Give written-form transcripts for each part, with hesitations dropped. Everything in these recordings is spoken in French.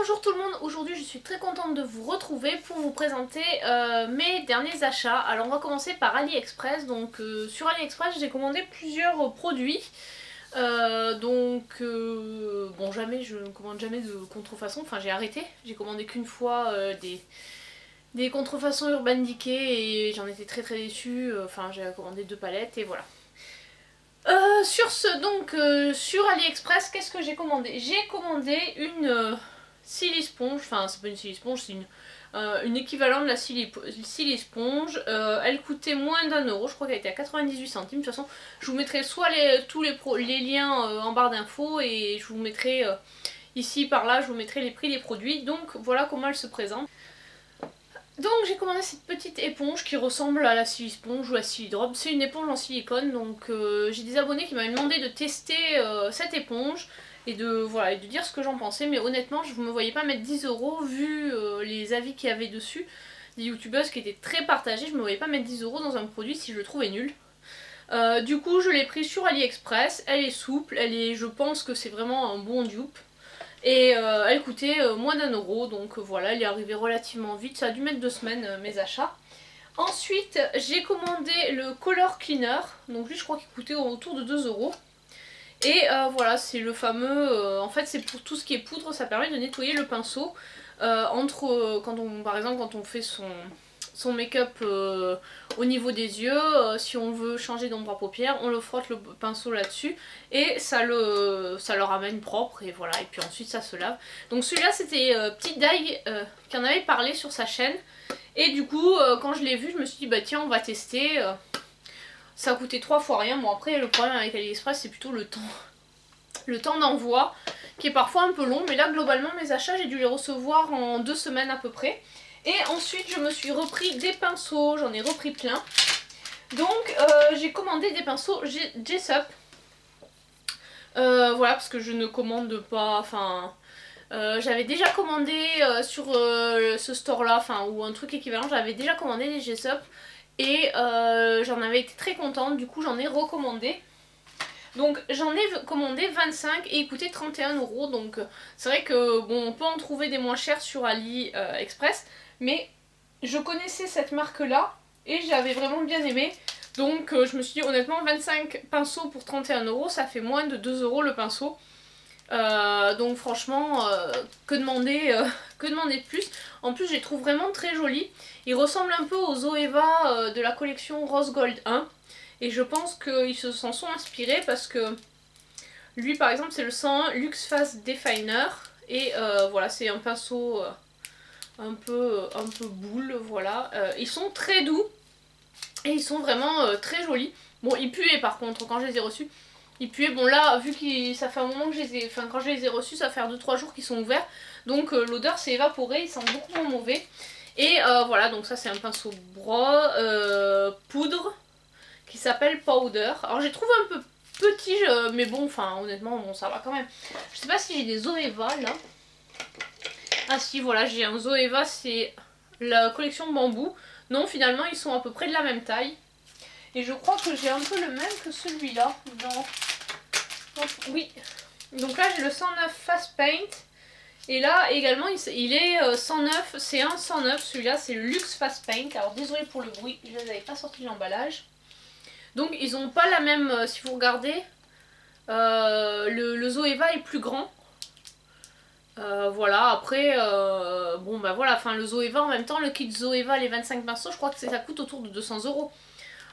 Bonjour tout le monde, aujourd'hui je suis très contente de vous retrouver pour vous présenter mes derniers achats. Alors on va commencer par AliExpress. Donc sur AliExpress j'ai commandé plusieurs produits. Bon, je ne commande jamais de contrefaçon, enfin j'ai arrêté. J'ai commandé qu'une fois des contrefaçons Urban Decay et j'en étais très déçue. Enfin j'ai commandé 2 palettes et voilà. Sur AliExpress, qu'est-ce que j'ai commandé? J'ai commandé une Silisponge, enfin c'est pas une Silisponge, c'est une équivalent de la Silisponge. Elle coûtait moins d'1 euro, je crois qu'elle était à 98 centimes. De toute façon, je vous mettrai soit tous les liens en barre d'infos et je vous mettrai ici par là, je vous mettrai les prix des produits. Donc voilà comment elle se présente. Donc j'ai commandé cette petite éponge qui ressemble à la Silisponge ou la Silidrop. C'est une éponge en silicone, donc j'ai des abonnés qui m'avaient demandé de tester cette éponge et de dire ce que j'en pensais. Mais honnêtement, je ne me voyais pas mettre 10 € vu les avis qu'il y avait dessus. Des youtubeuses qui étaient très partagées, je ne me voyais pas mettre 10 € dans un produit si je le trouvais nul. Du coup je l'ai pris sur AliExpress, elle est souple, je pense que c'est vraiment un bon dupe. Et elle coûtait moins d'1 euro, donc voilà, elle est arrivée relativement vite, ça a dû mettre 2 semaines mes achats. Ensuite j'ai commandé le Color Cleaner, donc lui je crois qu'il coûtait autour de 2 euros. Et voilà, c'est le fameux, en fait c'est pour tout ce qui est poudre, ça permet de nettoyer le pinceau par exemple quand on fait son make-up au niveau des yeux, si on veut changer d'ombre à paupières, on le frotte le pinceau là-dessus et ça le ramène propre et voilà, et puis ensuite ça se lave. Donc celui-là c'était Petite Dague qui en avait parlé sur sa chaîne et du coup quand je l'ai vu je me suis dit bah tiens on va tester. Ça a coûté 3 fois rien. Bon après le problème avec AliExpress c'est plutôt le temps d'envoi qui est parfois un peu long, mais là globalement mes achats j'ai dû les recevoir en 2 semaines à peu près. Et ensuite je me suis repris des pinceaux, j'en ai repris plein. Donc j'ai commandé des pinceaux Jessup. Voilà, parce que je ne commande pas, enfin j'avais déjà commandé sur ce store là, enfin ou un truc équivalent, j'avais déjà commandé des Jessup. Et j'en avais été très contente, du coup j'en ai recommandé. Donc j'en ai commandé 25 et il coûtait 31 €. Donc c'est vrai que bon, on peut en trouver des moins chers sur AliExpress, mais je connaissais cette marque là et j'avais vraiment bien aimé. Donc je me suis dit honnêtement 25 pinceaux pour 31 € ça fait moins de 2 € le pinceau. Donc franchement que demander de plus. En plus je les trouve vraiment très jolis. Ils ressemblent un peu aux Zoeva de la collection Rose Gold 1. Et je pense qu'ils s'en sont inspirés parce que lui par exemple c'est le 101 Luxe Face Definer. Et voilà, c'est un pinceau un peu boule, voilà. Ils sont très doux et ils sont vraiment très jolis. Bon, ils puaient par contre quand je les ai reçus. Ils puaient, bon là vu que ça fait un moment que quand je les ai reçus, ça fait 2-3 jours qu'ils sont ouverts. Donc l'odeur s'est évaporée, ils sentent beaucoup moins mauvais. Et voilà, donc ça c'est un pinceau bras poudre qui s'appelle Powder. Alors j'ai trouvé un peu petit, mais bon, enfin honnêtement, bon, ça va quand même. Je sais pas si j'ai des Zoeva là. Ah si, voilà, j'ai un Zoeva, c'est la collection bambou. Non, finalement, ils sont à peu près de la même taille. Et je crois que j'ai un peu le même que celui-là. Oui. Donc là, j'ai le 109 Fast Paint. Et là, également, il est 109, c'est un 109. Celui-là, c'est le Luxe Fast Paint. Alors désolé pour le bruit, je les avais pas sorti de l'emballage. Donc ils n'ont pas la même, si vous regardez, le Zoeva est plus grand. Voilà, après, bon bah voilà, enfin le Zoeva en même temps, le kit Zoeva, les 25 pinceaux, je crois que ça coûte autour de 200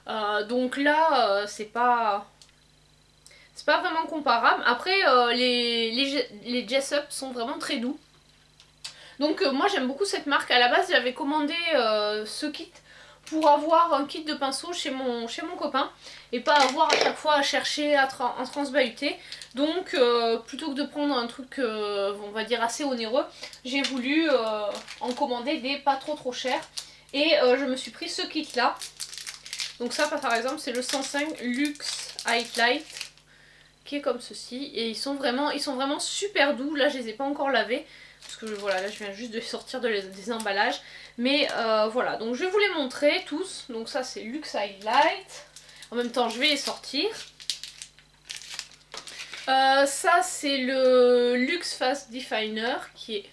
€. Donc là, c'est pas vraiment comparable. Après, les Jessup sont vraiment très doux. Donc moi j'aime beaucoup cette marque. À la base j'avais commandé ce kit pour avoir un kit de pinceau chez mon copain et pas avoir à chaque fois à chercher à transbahuter. Donc plutôt que de prendre un truc on va dire assez onéreux, j'ai voulu en commander des pas trop chers et je me suis pris ce kit là. Donc ça par exemple c'est le 105 Luxe Highlight qui est comme ceci et ils sont vraiment super doux. Là je les ai pas encore lavés parce que voilà, là je viens juste de sortir des emballages. Mais voilà, donc je vais vous les montrer tous. Donc ça c'est Luxe Highlight. En même temps je vais les sortir. Ça c'est le Luxe Face Definer qui est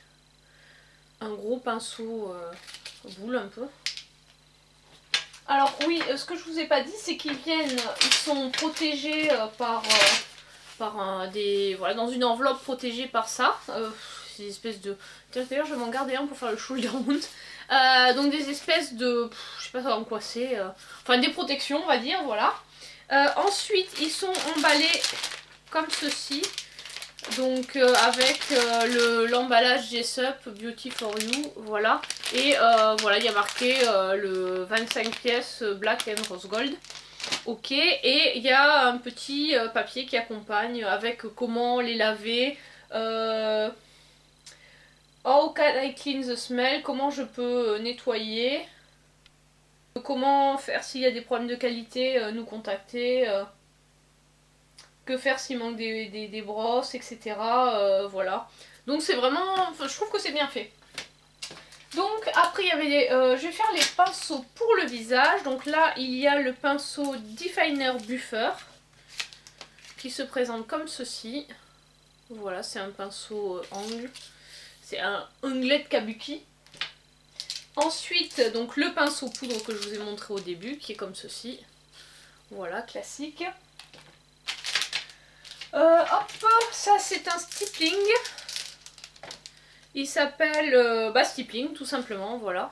un gros pinceau boule un peu. Alors oui, ce que je vous ai pas dit, c'est qu'ils sont protégés voilà, dans une enveloppe protégée par ça. C'est des espèces de... D'ailleurs, je vais m'en garder un pour faire le shoulder mount. Donc des espèces de... je sais pas en quoi c'est. Enfin des protections, on va dire, voilà. Ensuite, ils sont emballés comme ceci. Donc avec l'emballage Jessup Beauty for You, voilà. Et voilà, il y a marqué le 25 pièces Black and Rose Gold. Ok, et il y a un petit papier qui accompagne avec comment les laver. How can I clean the smell? Comment je peux nettoyer? Comment faire s'il y a des problèmes de qualité, nous contacter. Que faire s'il manque des brosses, etc. Voilà. Donc c'est vraiment... Enfin, je trouve que c'est bien fait. Donc après il y avait... je vais faire les pinceaux pour le visage. Donc là il y a le pinceau Definer Buffer qui se présente comme ceci. Voilà, c'est un pinceau angle. C'est un onglet de kabuki. Ensuite, donc le pinceau poudre que je vous ai montré au début, qui est comme ceci. Voilà, classique. Hop, ça c'est un stippling. Il s'appelle stippling, tout simplement, voilà.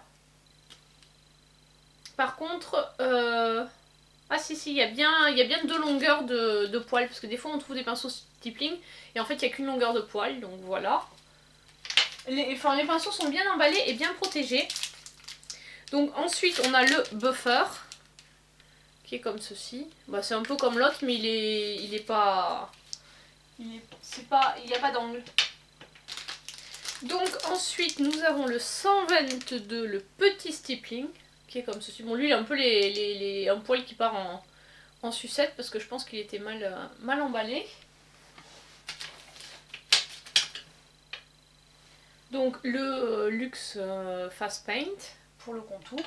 Par contre, ah si, il y a bien deux longueurs de poils, parce que des fois on trouve des pinceaux stippling, et en fait il n'y a qu'une longueur de poil, donc voilà. Les pinceaux sont bien emballés et bien protégés. Donc ensuite on a le buffer, qui est comme ceci. Bah, c'est un peu comme l'autre, mais il n'y a pas d'angle. Donc ensuite nous avons le 122, le petit stippling, qui est comme ceci. Bon, lui il a un peu un poil qui part en sucette, parce que je pense qu'il était mal emballé. Donc le Luxe Fast Paint pour le contour.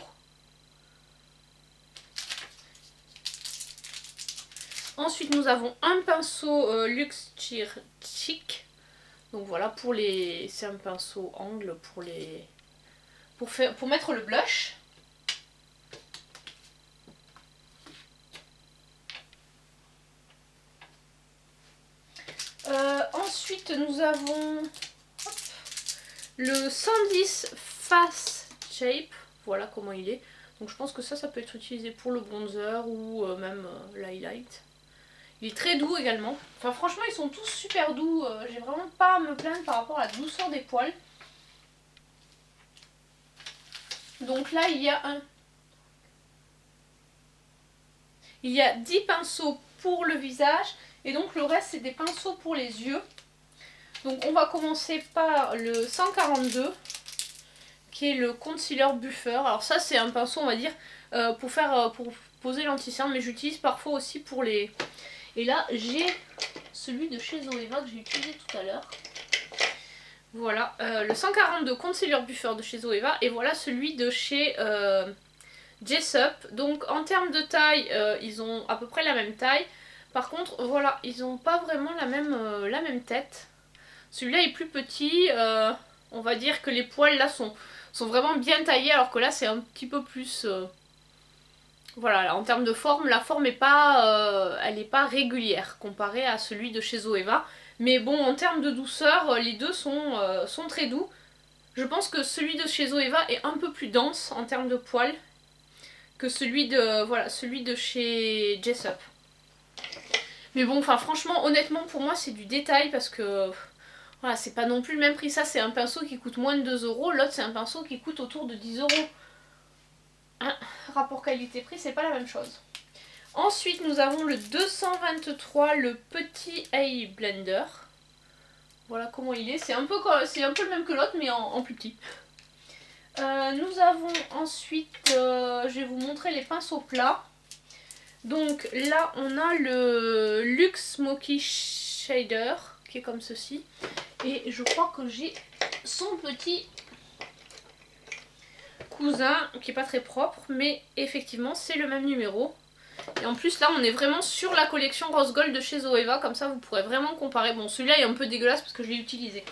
Ensuite nous avons un pinceau Luxe Cheer Chic. Donc voilà, c'est un pinceau angle pour mettre le blush. Ensuite nous avons le 110 Fast Shape. Voilà comment il est. Donc je pense que ça peut être utilisé pour le bronzer ou même l'highlight. Il est très doux également. Enfin franchement ils sont tous super doux. J'ai vraiment pas à me plaindre par rapport à la douceur des poils. Donc là il y a 10 pinceaux pour le visage. Et donc le reste c'est des pinceaux pour les yeux. Donc on va commencer par le 142. Qui est le concealer buffer. Alors ça c'est un pinceau on va dire pour poser l'anti-cerne. Mais j'utilise parfois aussi pour les... Et là j'ai celui de chez Zoeva que j'ai utilisé tout à l'heure. Voilà, le 142 concealer buffer de chez Zoeva. Et voilà celui de chez Jessup. Donc en termes de taille, ils ont à peu près la même taille. Par contre, voilà, ils n'ont pas vraiment la même tête. Celui-là est plus petit. On va dire que les poils là sont vraiment bien taillés. Alors que là c'est un petit peu plus... Voilà, là, en termes de forme, la forme est pas, elle n'est pas régulière comparée à celui de chez Zoeva. Mais bon, en termes de douceur, les deux sont très doux. Je pense que celui de chez Zoeva est un peu plus dense en termes de poils que celui de chez Jessup. Mais bon, enfin franchement, honnêtement pour moi c'est du détail parce que voilà, c'est pas non plus le même prix. Ça c'est un pinceau qui coûte moins de 2 €, l'autre c'est un pinceau qui coûte autour de 10 €. Rapport qualité-prix, c'est pas la même chose. Ensuite, nous avons le 223, le petit Eye Blender. Voilà comment il est. C'est un peu le même que l'autre, mais en plus petit. Nous avons ensuite, je vais vous montrer les pinceaux plats. Donc là, on a le Luxe Smoky Shader, qui est comme ceci. Et je crois que j'ai son petit cousin qui est pas très propre, mais effectivement c'est le même numéro. Et en plus là on est vraiment sur la collection Rose Gold de chez Zoeva, comme ça vous pourrez vraiment comparer. Bon celui-là est un peu dégueulasse parce que je l'ai utilisé.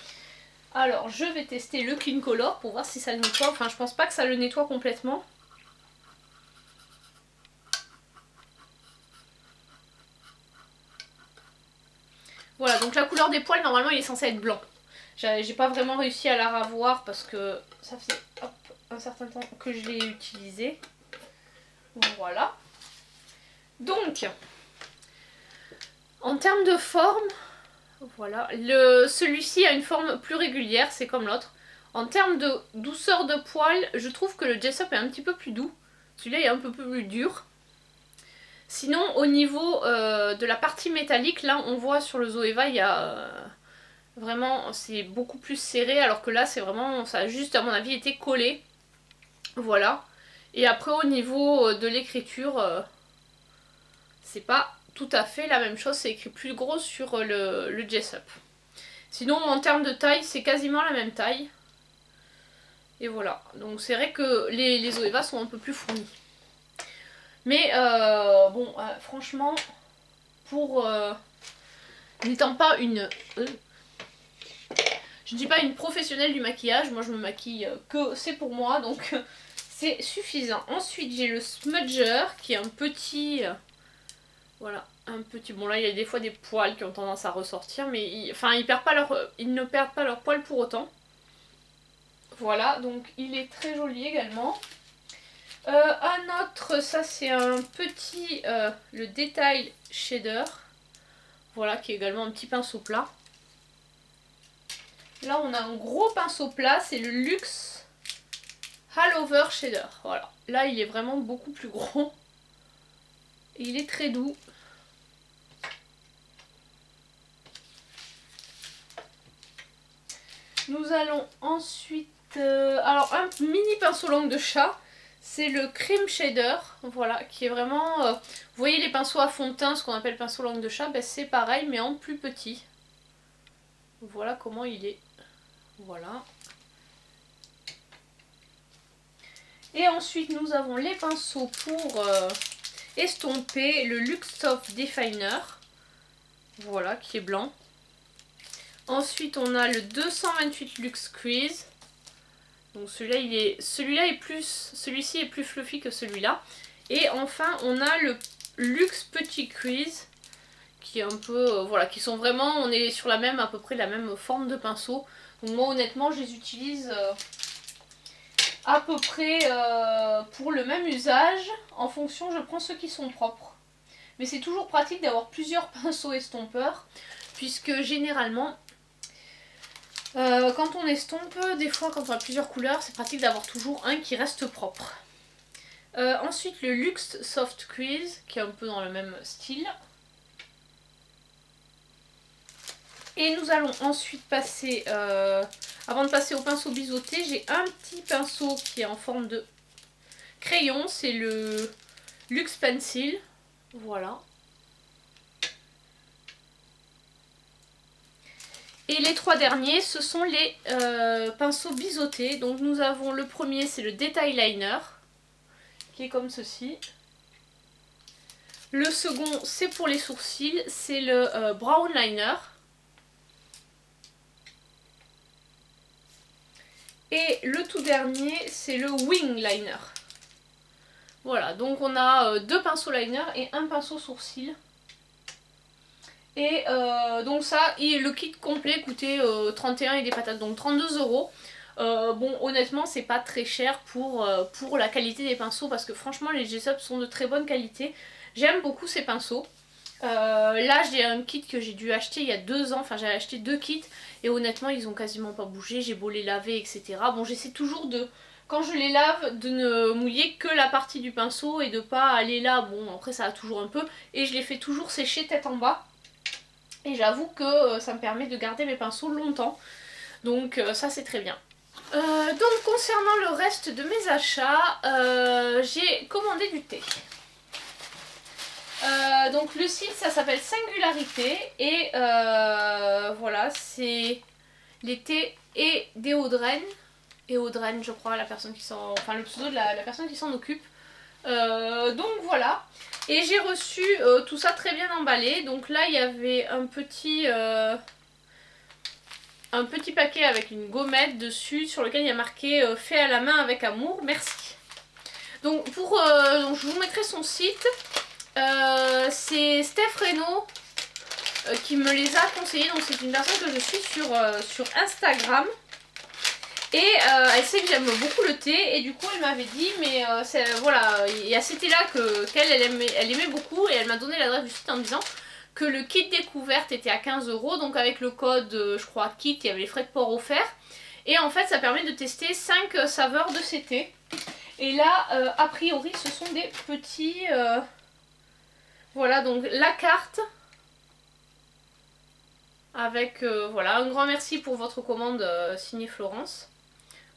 Alors je vais tester le Clean Color pour voir si ça le nettoie. Enfin je pense pas que ça le nettoie complètement. Voilà, donc la couleur des poils normalement il est censé être blanc. J'ai pas vraiment réussi à la ravoir parce que ça fait un certain temps que je l'ai utilisé. Voilà. Donc, en termes de forme, voilà, celui-ci a une forme plus régulière, c'est comme l'autre. En termes de douceur de poils, je trouve que le Jessup est un petit peu plus doux. Celui-là est un peu plus dur. Sinon, au niveau de la partie métallique, là on voit sur le Zoeva, il y a vraiment, c'est beaucoup plus serré, alors que là c'est vraiment, ça a juste à mon avis été collé. Voilà. Et après au niveau de l'écriture, c'est pas tout à fait la même chose, c'est écrit plus gros sur le Jessup. Sinon en termes de taille, c'est quasiment la même taille. Et voilà, donc c'est vrai que les Zoeva sont un peu plus fournis. Mais bon, franchement, pour n'étant pas une... je ne dis pas une professionnelle du maquillage, moi je me maquille que c'est pour moi, donc c'est suffisant. Ensuite j'ai le smudger qui est un petit... voilà, un petit... Bon là il y a des fois des poils qui ont tendance à ressortir, mais ils ne perdent pas leurs poils pour autant. Voilà, donc il est très joli également. Un autre, ça c'est un petit, le Detail Shader. Voilà, qui est également un petit pinceau plat. Là on a un gros pinceau plat, c'est le Luxe All Over Shader. Voilà, là il est vraiment beaucoup plus gros. Et il est très doux. Nous allons ensuite... alors un mini pinceau langue de chat. C'est le Cream Shader, voilà, qui est vraiment... vous voyez les pinceaux à fond de teint, ce qu'on appelle pinceau langue de chat, ben c'est pareil, mais en plus petit. Voilà comment il est. Voilà. Et ensuite, nous avons les pinceaux pour estomper, le Luxe Soft Definer. Voilà, qui est blanc. Ensuite, on a le 228 Luxe Crease. Donc celui-là est plus, celui-ci est plus fluffy que celui-là. Et enfin on a le Luxe Petit Crease qui est un peu, voilà, qui sont vraiment, on est sur la même, à peu près la même forme de pinceau. Donc moi honnêtement je les utilise à peu près pour le même usage. En fonction, je prends ceux qui sont propres. Mais c'est toujours pratique d'avoir plusieurs pinceaux estompeurs puisque généralement... quand on estompe, des fois quand on a plusieurs couleurs, c'est pratique d'avoir toujours un qui reste propre. Ensuite le Luxe Soft Crease, qui est un peu dans le même style. Et nous allons ensuite passer, avant de passer au pinceau biseauté, j'ai un petit pinceau qui est en forme de crayon, c'est le Luxe Pencil. Voilà. Et les trois derniers, ce sont les pinceaux biseautés. Donc nous avons le premier, c'est le Detail Liner, qui est comme ceci. Le second, c'est pour les sourcils, c'est le Brown Liner. Et le tout dernier, c'est le Wing Liner. Voilà, donc on a deux pinceaux liner et un pinceau sourcil. Et donc ça, le kit complet coûtait 31 et des patates, donc 32 €. Bon, honnêtement, c'est pas très cher pour la qualité des pinceaux parce que franchement, les Jessup sont de très bonne qualité. J'aime beaucoup ces pinceaux. Là, j'ai un kit que j'ai dû acheter il y a 2 ans. Enfin, j'ai acheté 2 kits et honnêtement, ils ont quasiment pas bougé. J'ai beau les laver, etc. Bon, j'essaie toujours de, quand je les lave, de ne mouiller que la partie du pinceau et de pas aller là. Bon, après, ça a toujours un peu. Et je les fais toujours sécher tête en bas. Et j'avoue que ça me permet de garder mes pinceaux longtemps. Donc ça c'est très bien. Donc concernant le reste de mes achats, j'ai commandé du thé. Donc le site ça s'appelle Singularité. Et voilà, c'est les thés et Déodren. Déodren je crois, la personne qui s'en... enfin le pseudo de la personne qui s'en occupe. Donc voilà. Et j'ai reçu tout ça très bien emballé. Donc là il y avait un petit un petit paquet avec une gommette dessus sur lequel il y a marqué fait à la main avec amour, merci. Donc, donc je vous mettrai son site. C'est Steph Reynaud qui me les a conseillés. Donc c'est une personne que je suis sur Instagram. Et elle sait que j'aime beaucoup le thé. Et du coup elle m'avait dit, mais voilà, il y a cet thé là qu'elle aimait beaucoup. Et elle m'a donné l'adresse du site en me disant que le kit découverte était à 15 €. Donc avec le code, je crois, kit, il y avait les frais de port offerts. Et en fait ça permet de tester 5 saveurs de ces thés. Et là, a priori, ce sont des petits... Voilà, donc la carte. Avec, voilà, un grand merci pour votre commande signée Florence.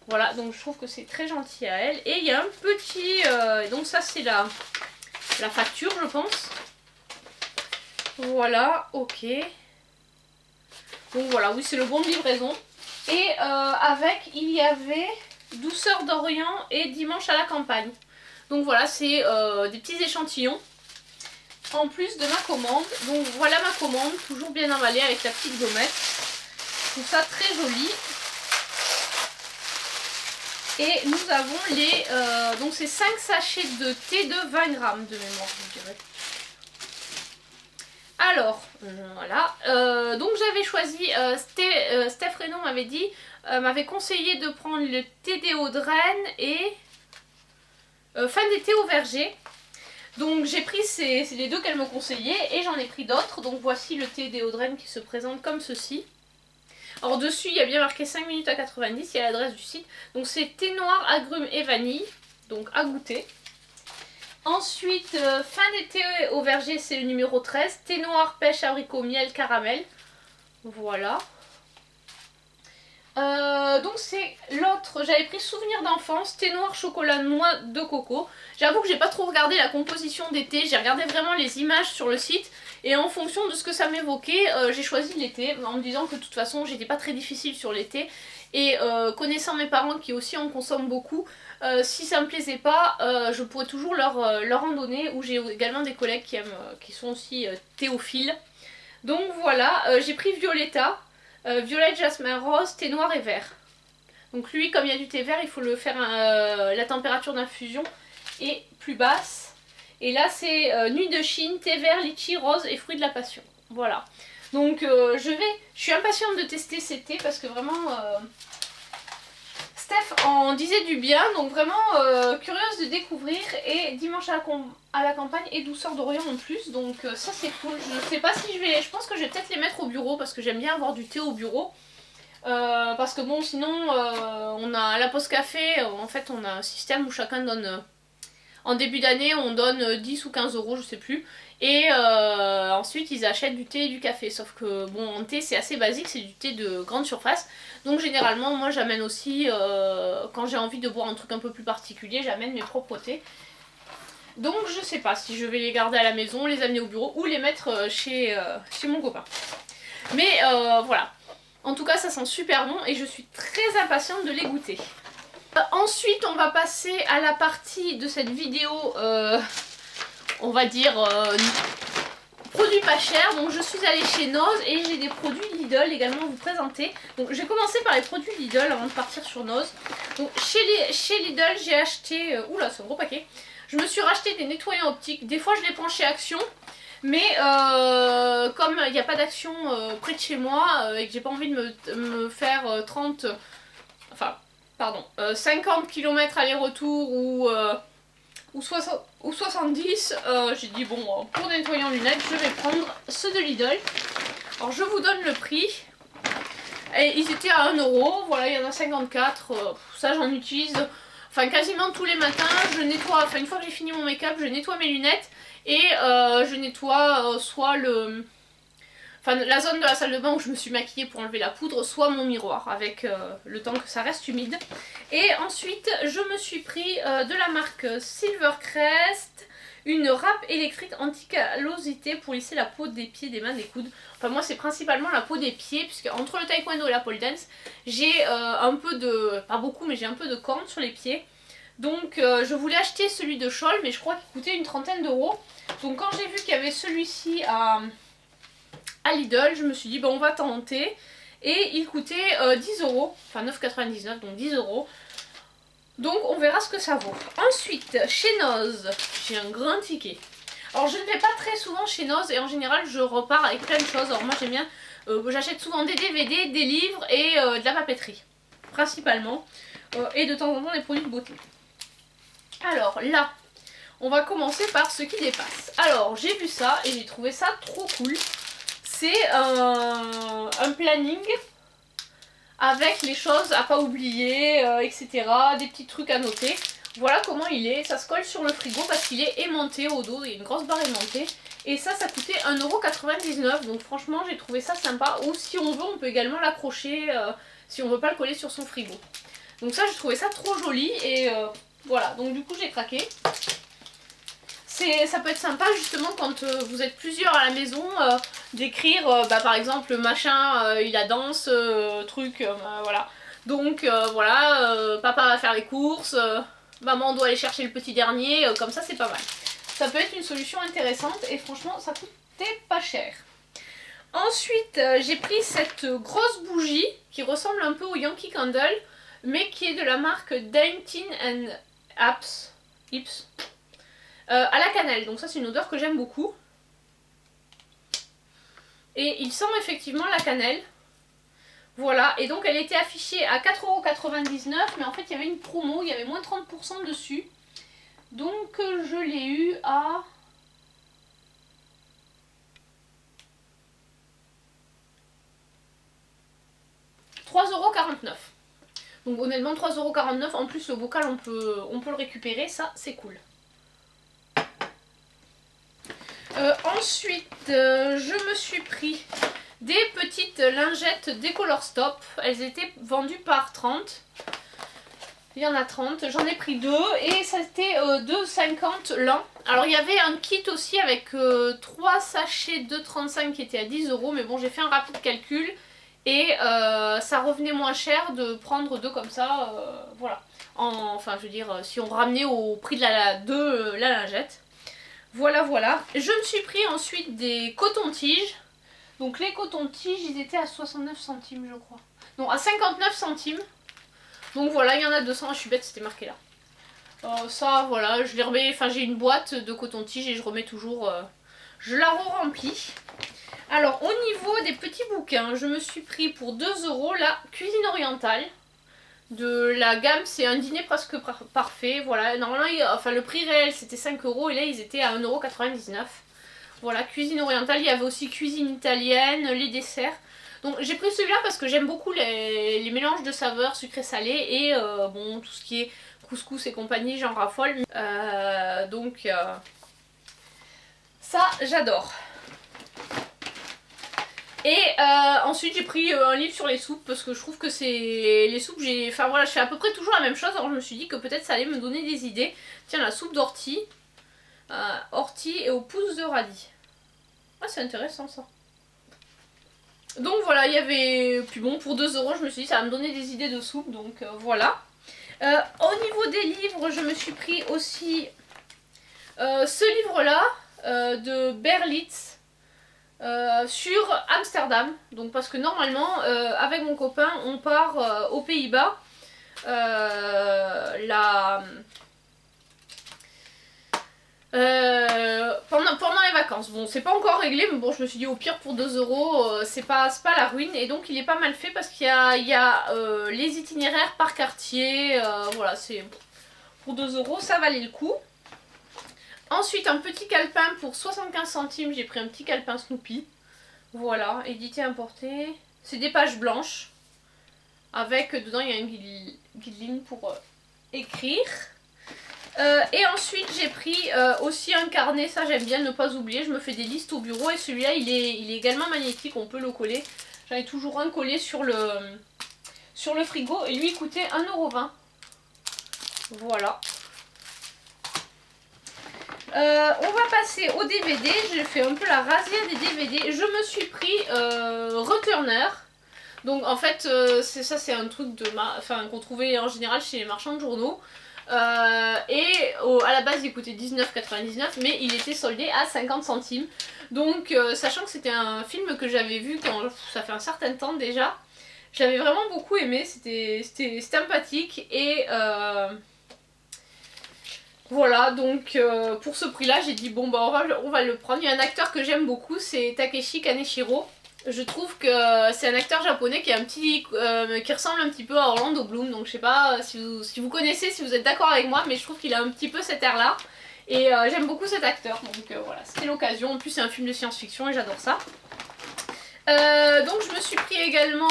Voilà, donc je trouve que c'est très gentil à elle. Et il y a un petit... donc ça, c'est la facture, je pense. Voilà, ok. Donc voilà, oui, c'est le bon de livraison. Et avec, il y avait Douceur d'Orient et Dimanche à la campagne. Donc voilà, c'est des petits échantillons en plus de ma commande. Donc voilà ma commande, toujours bien emballée avec la petite gommette. Je trouve ça très joli. Et nous avons les... donc c'est 5 sachets de thé de 20 grammes de mémoire, je dirais. Alors, voilà. Donc j'avais choisi... Steph Reynaud m'avait dit... m'avait conseillé de prendre le thé d'Éodrène et... fin d'été au verger. Donc j'ai pris c'est les deux qu'elle me conseillait et j'en ai pris d'autres. Donc voici le thé d'Éodrène qui se présente comme ceci. Alors dessus il y a bien marqué 5 minutes à 90, il y a l'adresse du site. Donc c'est thé noir, agrumes et vanille, donc à goûter. Ensuite fin d'été au verger, c'est le numéro 13. Thé noir, pêche, abricot, miel, caramel. Voilà. Donc c'est l'autre, j'avais pris souvenir d'enfance, thé noir, chocolat, noix de coco. J'avoue que j'ai pas trop regardé la composition des thés, j'ai regardé vraiment les images sur le site. Et en fonction de ce que ça m'évoquait, j'ai choisi les thés en me disant que de toute façon j'étais pas très difficile sur les thés. Et connaissant mes parents qui aussi en consomment beaucoup, si ça me plaisait pas, je pourrais toujours leur en donner. Ou j'ai également des collègues qui sont aussi théophiles. Donc voilà, j'ai pris Violetta. Violette, jasmin, rose, thé noir et vert. Donc lui, comme il y a du thé vert, il faut le faire la température d'infusion est plus basse. Et là c'est nuit de Chine, thé vert, litchi, rose et fruits de la passion. Voilà. Donc je suis impatiente de tester ces thés parce que vraiment Steph en disait du bien. Donc vraiment curieuse de découvrir. Et dimanche à la campagne et douceur d'Orient en plus. Donc ça c'est cool. Je sais pas si je pense que je vais peut-être les mettre au bureau parce que j'aime bien avoir du thé au bureau. Parce que bon sinon on a à la pause café, en fait on a un système où chacun donne... En début d'année, on donne 10 ou 15 €, je sais plus. Et ensuite, ils achètent du thé et du café. Sauf que, bon, en thé, c'est assez basique, c'est du thé de grande surface. Donc, généralement, moi, j'amène aussi, quand j'ai envie de boire un truc un peu plus particulier, j'amène mes propres thés. Donc, je sais pas si je vais les garder à la maison, les amener au bureau ou les mettre chez mon copain. Mais voilà. En tout cas, ça sent super bon et je suis très impatiente de les goûter. Ensuite on va passer à la partie de cette vidéo on va dire produits pas chers. Donc je suis allée chez Noz et j'ai des produits Lidl également à vous présenter. Donc je vais commencer par les produits Lidl avant de partir sur Noz. Donc chez Lidl j'ai acheté, oula c'est un gros paquet. Je me suis racheté des nettoyants optiques. Des fois je les prends chez Action. Mais comme il n'y a pas d'Action près de chez moi et que j'ai pas envie de me faire 50 km aller-retour ou 70, j'ai dit bon, pour nettoyer en lunettes, je vais prendre ceux de Lidl. Alors je vous donne le prix. Et ils étaient à 1 €, voilà, il y en a 54, ça j'en utilise quasiment tous les matins. Je nettoie, une fois que j'ai fini mon make-up, je nettoie mes lunettes et je nettoie soit la zone de la salle de bain où je me suis maquillée pour enlever la poudre, soit mon miroir avec le temps que ça reste humide. Et ensuite je me suis pris de la marque Silvercrest une râpe électrique anti-callosité pour lisser la peau des pieds, des mains, des coudes. Enfin moi c'est principalement la peau des pieds puisque entre le taekwondo et la pole dance j'ai un peu de, pas beaucoup mais j'ai un peu de cornes sur les pieds. Donc je voulais acheter celui de Scholl mais je crois qu'il coûtait une trentaine d'euros. Donc quand j'ai vu qu'il y avait celui-ci à Lidl, je me suis dit bon on va tenter. et il coûtait 10 euros, enfin 9,99 donc 10 euros. Donc on verra ce que ça vaut. Ensuite, chez Noz, j'ai un grand ticket. Alors je ne vais pas très souvent chez Noz et en général je repars avec plein de choses. Alors moi j'aime bien, j'achète souvent des DVD, des livres et de la papeterie, principalement. Et de temps en temps des produits de beauté. Alors là, on va commencer par ce qui dépasse. Alors j'ai vu ça et j'ai trouvé ça trop cool. C'est un planning avec les choses à pas oublier, etc. Des petits trucs à noter. Voilà comment il est. Ça se colle sur le frigo parce qu'il est aimanté au dos. Il y a une grosse barre aimantée. Et ça coûtait 1,99 €. Donc franchement, j'ai trouvé ça sympa. Ou si on veut, on peut également l'accrocher si on veut pas le coller sur son frigo. Donc ça, j'ai trouvé ça trop joli. Et voilà. Donc du coup, j'ai craqué. Ça peut être sympa justement quand vous êtes plusieurs à la maison d'écrire par exemple machin il a danse truc voilà. Donc voilà, papa va faire les courses, maman doit aller chercher le petit dernier, comme ça c'est pas mal. Ça peut être une solution intéressante et franchement ça coûtait pas cher. Ensuite j'ai pris cette grosse bougie qui ressemble un peu au Yankee Candle mais qui est de la marque Dainty & Ips. À la cannelle, donc ça c'est une odeur que j'aime beaucoup. Et il sent effectivement la cannelle. Voilà, et donc elle était affichée à 4,99 €, mais en fait il y avait une promo, il y avait moins 30% dessus. Donc je l'ai eu à... €3,49 €. Donc honnêtement 3,49 €, en plus le bocal on peut le récupérer, ça c'est cool. Ensuite, je me suis pris des petites lingettes Décolor Stop. Elles étaient vendues par 30. Il y en a 30. J'en ai pris 2 et ça c'était 2,50 l'un. Alors il y avait un kit aussi avec 3 sachets de 35 qui étaient à 10 €. Mais bon, j'ai fait un rapide calcul et ça revenait moins cher de prendre 2 comme ça. Voilà. Enfin, je veux dire, si on ramenait au prix de la lingette. Voilà, voilà. Je me suis pris ensuite des cotons-tiges. Donc les cotons-tiges, ils étaient à 69 centimes, je crois. Non, à 59 centimes. Donc voilà, il y en a 200. Je suis bête, c'était marqué là. Ça, voilà, je les remets. Enfin, j'ai une boîte de coton-tiges et je remets toujours. Je la re-remplis. Alors, au niveau des petits bouquins, je me suis pris pour 2 € la cuisine orientale. De la gamme, c'est un dîner presque parfait. Voilà, normalement enfin, le prix réel c'était 5 € et là ils étaient à 1,99 €. Voilà, cuisine orientale. Il y avait aussi cuisine italienne, les desserts. Donc j'ai pris celui-là parce que j'aime beaucoup les mélanges de saveurs sucré-salé et bon, tout ce qui est couscous et compagnie, j'en raffole. Donc ça j'adore. Et ensuite j'ai pris un livre sur les soupes parce que je trouve que c'est... Les soupes, enfin voilà, je fais à peu près toujours la même chose. Alors je me suis dit que peut-être ça allait me donner des idées. Tiens, la soupe d'ortie. Ortie et aux pousses de radis. Ah, c'est intéressant ça. Donc voilà, il y avait... Puis bon, pour 2 €, je me suis dit ça va me donner des idées de soupe. Donc voilà. Au niveau des livres, je me suis pris aussi ce livre-là de Berlitz. Sur Amsterdam, donc parce que normalement avec mon copain on part aux Pays-Bas pendant les vacances. Bon, c'est pas encore réglé, mais bon, je me suis dit au pire pour 2 €, c'est pas la ruine. Et donc il est pas mal fait parce qu'il y a les itinéraires par quartier. Voilà, c'est pour 2 €, ça valait le coup. Ensuite, un petit calepin pour 75 centimes. J'ai pris un petit calepin Snoopy. Voilà, édité, importé. C'est des pages blanches. Avec, dedans, il y a une guideline pour écrire. Et ensuite, j'ai pris aussi un carnet. Ça, j'aime bien ne pas oublier. Je me fais des listes au bureau. Et celui-là, il est également magnétique. On peut le coller. J'en ai toujours un collé sur le frigo. Et lui, il coûtait 1,20 €. Voilà. On va passer au DVD. J'ai fait un peu la razzia des DVD. Je me suis pris Returner. Donc en fait c'est un truc qu'on trouvait en général chez les marchands de journaux. À la base il coûtait 19,99 mais il était soldé à 50 centimes. Donc sachant que c'était un film que j'avais vu quand ça fait un certain temps déjà. Je l'avais vraiment beaucoup aimé, c'était sympathique et voilà, donc pour ce prix là j'ai dit bon bah on va le prendre. Il y a un acteur que j'aime beaucoup, c'est Takeshi Kaneshiro. Je trouve que c'est un acteur japonais qui, qui ressemble un petit peu à Orlando Bloom, donc je sais pas si vous connaissez, si vous êtes d'accord avec moi, mais je trouve qu'il a un petit peu cet air là. Et j'aime beaucoup cet acteur, donc voilà, c'était l'occasion. En plus c'est un film de science-fiction et j'adore ça. Donc je me suis pris également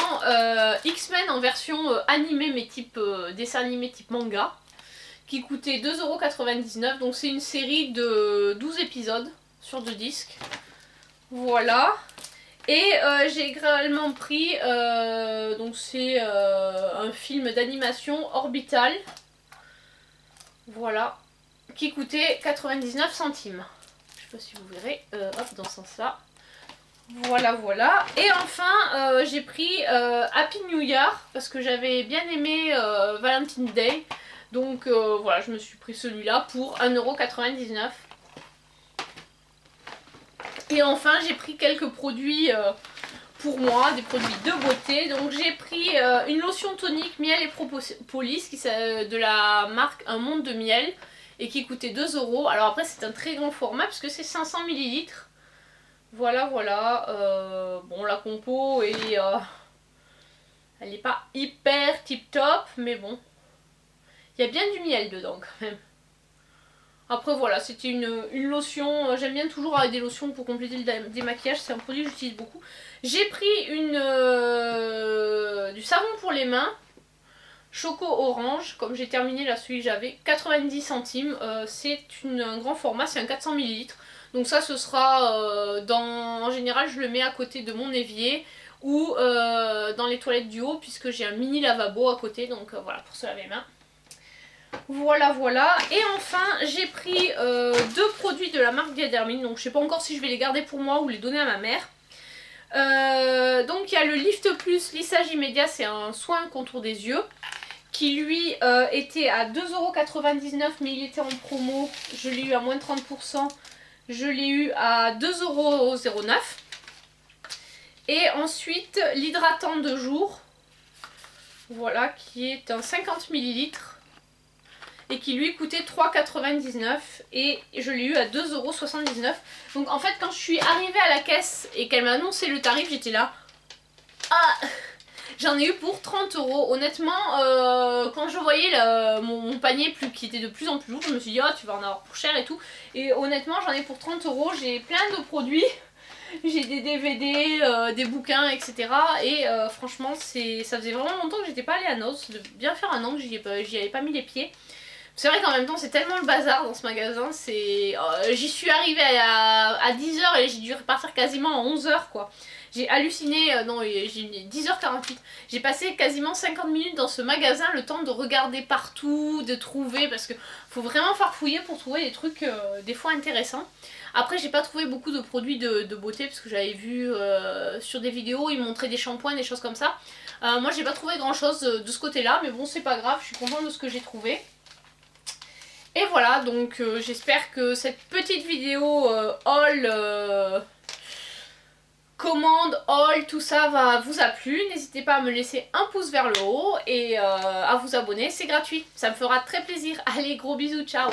X-Men en version animée, mais type dessin animé type manga, qui coûtait 2,99 €. Donc c'est une série de 12 épisodes sur 2 disques. Voilà. Et j'ai également pris, donc c'est un film d'animation Orbital. Voilà. Qui coûtait 99 centimes. Je sais pas si vous verrez. Hop, dans ce sens-là. Voilà, voilà. Et enfin, j'ai pris Happy New Year parce que j'avais bien aimé Valentine's Day. Donc voilà, je me suis pris celui-là pour 1,99 €. Et enfin, j'ai pris quelques produits pour moi, des produits de beauté. Donc j'ai pris une lotion tonique miel et propolis de la marque Un Monde de Miel et qui coûtait 2 €. Alors après, c'est un très grand format puisque c'est 500 ml. Voilà, voilà. Bon, la compo est, elle n'est pas hyper tip top, mais bon. Il y a bien du miel dedans quand même. Après voilà, c'était une lotion. J'aime bien toujours avec des lotions pour compléter le démaquillage. C'est un produit que j'utilise beaucoup. J'ai pris du savon pour les mains. Choco orange. Comme j'ai terminé là celui que j'avais. 90 centimes. C'est un grand format. C'est un 400 ml. Donc ça ce sera en général je le mets à côté de mon évier. Ou dans les toilettes du haut. Puisque j'ai un mini lavabo à côté. Donc voilà, pour se laver les mains. Voilà, voilà. Et enfin, j'ai pris 2 produits de la marque Diadermine. Donc je sais pas encore si je vais les garder pour moi ou les donner à ma mère. Donc il y a le Lift Plus lissage immédiat, c'est un soin contour des yeux. Qui lui était à 2,99 €, mais il était en promo. Je l'ai eu à moins de 30%. Je l'ai eu à 2,09 €. Et ensuite, l'hydratant de jour. Voilà, qui est un 50 ml. Et qui lui coûtait 3,99 € et je l'ai eu à 2,79 €. Donc en fait quand je suis arrivée à la caisse et qu'elle m'a annoncé le tarif, j'étais là. Ah, j'en ai eu pour 30 €. Honnêtement, quand je voyais mon panier qui était de plus en plus lourd, je me suis dit oh tu vas en avoir pour cher et tout. Et honnêtement j'en ai pour 30 €, j'ai plein de produits. J'ai des DVD, des bouquins, etc. Et franchement ça faisait vraiment longtemps que j'étais pas allée à Noz. Ça devait bien faire un an que j'y avais pas mis les pieds. C'est vrai qu'en même temps c'est tellement le bazar dans ce magasin, j'y suis arrivée à 10 h et j'ai dû repartir quasiment à 11 h quoi. J'ai halluciné, non j'ai mis 10h48. J'ai passé quasiment 50 minutes dans ce magasin, le temps de regarder partout, de trouver, parce que faut vraiment farfouiller pour trouver des trucs des fois intéressants. Après j'ai pas trouvé beaucoup de produits de beauté parce que j'avais vu sur des vidéos, ils montraient des shampoings, des choses comme ça. Moi j'ai pas trouvé grand chose de ce côté là, mais bon c'est pas grave, je suis contente de ce que j'ai trouvé. Et voilà, donc j'espère que cette petite vidéo haul, commande, haul, tout ça vous a plu. N'hésitez pas à me laisser un pouce vers le haut et à vous abonner, c'est gratuit. Ça me fera très plaisir. Allez, gros bisous, ciao!